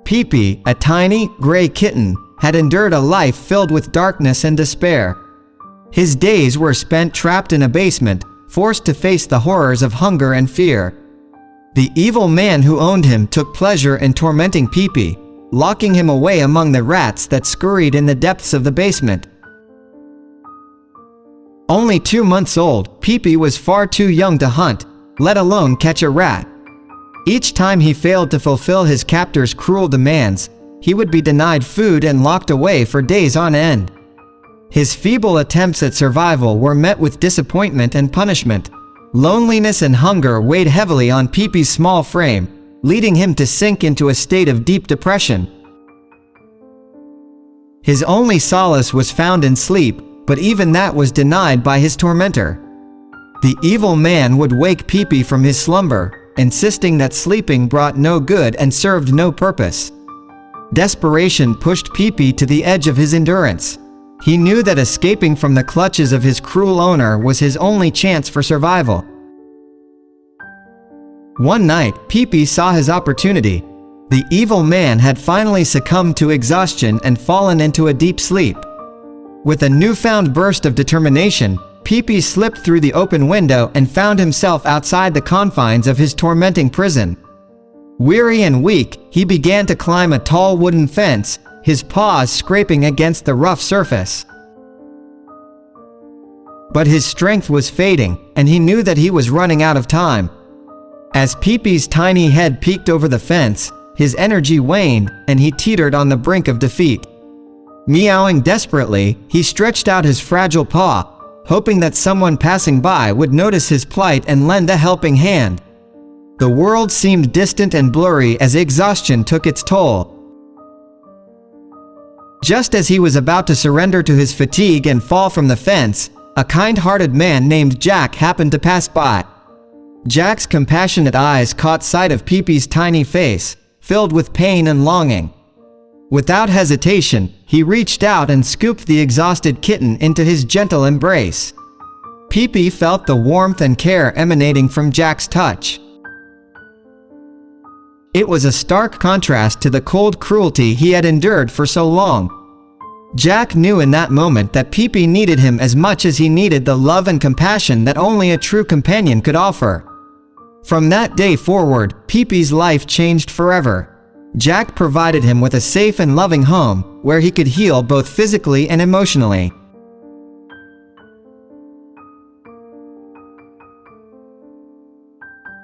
Pipi, a tiny, gray kitten, had endured a life filled with darkness and despair. His days were spent trapped in a basement, forced to face the horrors of hunger and fear. The evil man who owned him took pleasure in tormenting Pipi, locking him away among the rats that scurried in the depths of the basement. Only 2 months old, Pipi was far too young to hunt, let alone catch a rat. Each time he failed to fulfill his captor's cruel demands, he would be denied food and locked away for days on end. His feeble attempts at survival were met with disappointment and punishment. Loneliness and hunger weighed heavily on Pipi's small frame, leading him to sink into a state of deep depression. His only solace was found in sleep, but even that was denied by his tormentor. The evil man would wake Pipi from his slumber, insisting that sleeping brought no good and served no purpose. Desperation pushed Pipi to the edge of his endurance. He knew that escaping from the clutches of his cruel owner was his only chance for survival. One night, Pipi saw his opportunity. The evil man had finally succumbed to exhaustion and fallen into a deep sleep. With a newfound burst of determination, Pipi slipped through the open window and found himself outside the confines of his tormenting prison. Weary and weak, he began to climb a tall wooden fence, his paws scraping against the rough surface. But his strength was fading, and he knew that he was running out of time. As Pipi's tiny head peeked over the fence, his energy waned, and he teetered on the brink of defeat. Meowing desperately, he stretched out his fragile paw, hoping that someone passing by would notice his plight and lend a helping hand. The world seemed distant and blurry as exhaustion took its toll. Just as he was about to surrender to his fatigue and fall from the fence, a kind-hearted man named Jack happened to pass by. Jack's compassionate eyes caught sight of Pipi's tiny face, filled with pain and longing. Without hesitation, he reached out and scooped the exhausted kitten into his gentle embrace. Pipi felt the warmth and care emanating from Jack's touch. It was a stark contrast to the cold cruelty he had endured for so long. Jack knew in that moment that Pipi needed him as much as he needed the love and compassion that only a true companion could offer. From that day forward, Pipi's life changed forever. Jack provided him with a safe and loving home, where he could heal both physically and emotionally.